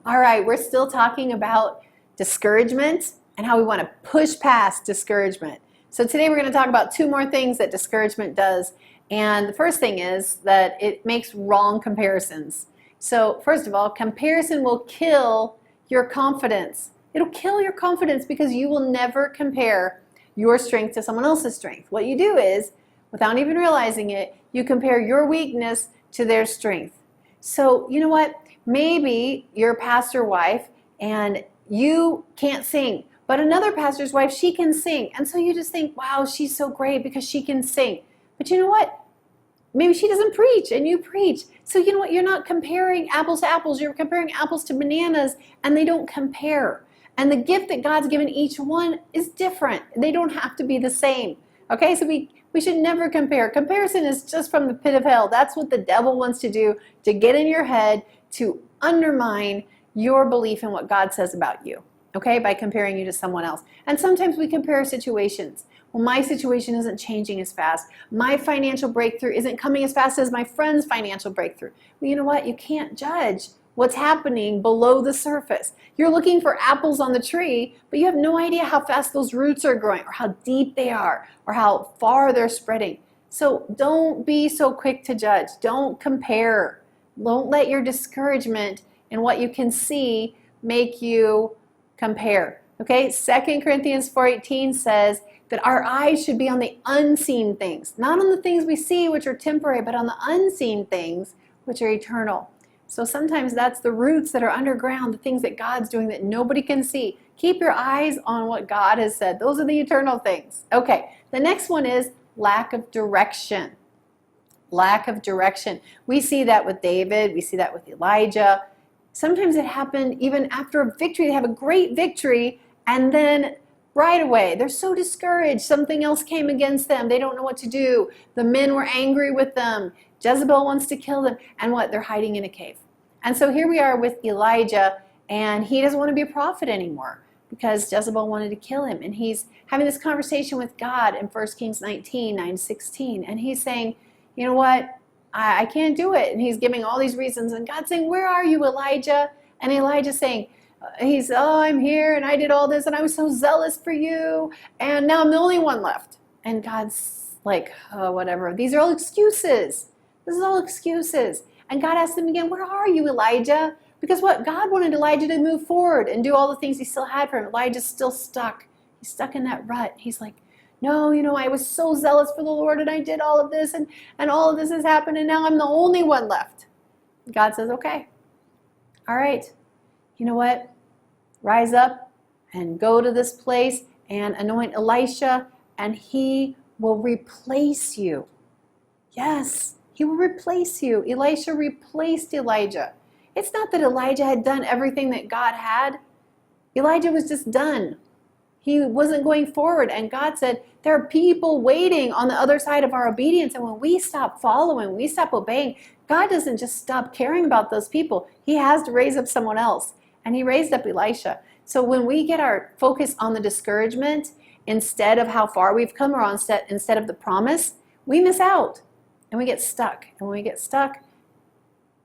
All right, we're still talking about discouragement and how we want to push past discouragement. So today we're going to talk about two more things that discouragement does. And the first thing is that it makes wrong comparisons. So first of all, comparison will kill your confidence. It'll kill your confidence because you will never compare your strength to someone else's strength. What you do is, without even realizing it, you compare your weakness to their strength. So you know what? Maybe you're a pastor wife and you can't sing, but another pastor's wife, she can sing. And so you just think, wow, she's so great because she can sing. But you know what? Maybe she doesn't preach and you preach. So you know what? You're not comparing apples to apples. You're comparing apples to bananas, and they don't compare. And the gift that God's given each one is different. They don't have to be the same. Okay, so we should never compare. Comparison is just from the pit of hell. That's what the devil wants to do, to get in your head, to undermine your belief in what God says about you, okay, by comparing you to someone else. And sometimes we compare situations. Well, my situation isn't changing as fast. My financial breakthrough isn't coming as fast as my friend's financial breakthrough. Well, you know what? You can't judge what's happening below the surface. You're looking for apples on the tree, but you have no idea how fast those roots are growing, or how deep they are, or how far they're spreading. So don't be so quick to judge. Don't compare. Don't let your discouragement in what you can see make you compare. Okay, 2 Corinthians 4:18 says that our eyes should be on the unseen things, not on the things we see, which are temporary, but on the unseen things, which are eternal. So sometimes that's the roots that are underground, the things that God's doing that nobody can see. Keep your eyes on what God has said. Those are the eternal things. Okay, the next one is lack of direction. Lack of direction. We see that with David. We see that with Elijah. Sometimes it happened even after a victory. They have a great victory, and then right away they're so discouraged. Something else came against them. They don't know what to do. The men were angry with them. Jezebel wants to kill them. And what? They're hiding in a cave. And so here we are with Elijah, and he doesn't want to be a prophet anymore because Jezebel wanted to kill him. And he's having this conversation with God in 1 Kings 19, 9-16. And he's saying, you know what? I can't do it. And he's giving all these reasons. And God's saying, where are you, Elijah? And Elijah's saying, I'm here, and I did all this, and I was so zealous for you, and now I'm the only one left. And God's like, oh, whatever. These are all excuses. This is all excuses. And God asked him again, where are you, Elijah? Because what? God wanted Elijah to move forward and do all the things he still had for him. Elijah's still stuck. He's stuck in that rut. He's like, no, I was so zealous for the Lord, and I did all of this, and all of this has happened, and now I'm the only one left. God says, okay, all right, you know what? Rise up and go to this place and anoint Elisha, and he will replace you. Yes, he will replace you. Elisha replaced Elijah. It's not that Elijah had done everything that God had. Elijah was just done. He wasn't going forward, and God said, there are people waiting on the other side of our obedience, and when we stop following, we stop obeying, God doesn't just stop caring about those people. He has to raise up someone else, and he raised up Elisha. So when we get our focus on the discouragement instead of how far we've come, or instead of the promise, we miss out, and we get stuck. And when we get stuck,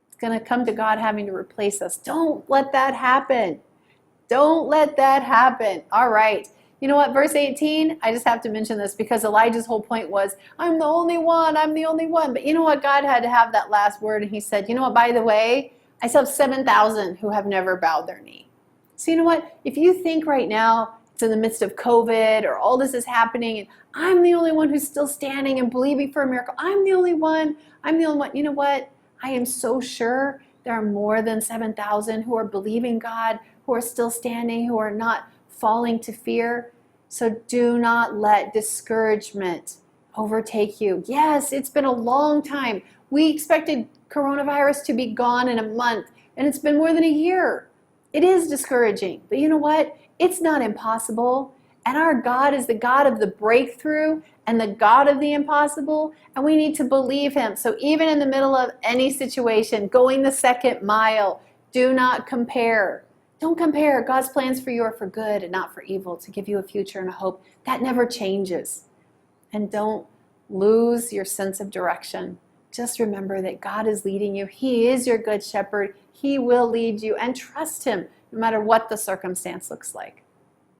it's going to come to God having to replace us. Don't let that happen. Don't let that happen. All right. You know what? Verse 18, I just have to mention this because Elijah's whole point was, I'm the only one. I'm the only one. But you know what? God had to have that last word. And he said, you know what? By the way, I still have 7,000 who have never bowed their knee. So you know what? If you think right now it's in the midst of COVID or all this is happening, and I'm the only one who's still standing and believing for a miracle. I'm the only one. I'm the only one. You know what? I am so sure there are more than 7,000 who are believing God, who are still standing, who are not falling to fear. So do not let discouragement overtake you. Yes, it's been a long time. We expected coronavirus to be gone in a month, and it's been more than a year. It is discouraging, but you know what? It's not impossible. And our God is the God of the breakthrough and the God of the impossible, and we need to believe him. So even in the middle of any situation, going the second mile, do not compare. Don't compare. God's plans for you are for good and not for evil, to give you a future and a hope. That never changes. And don't lose your sense of direction. Just remember that God is leading you. He is your good shepherd. He will lead you, and trust Him no matter what the circumstance looks like.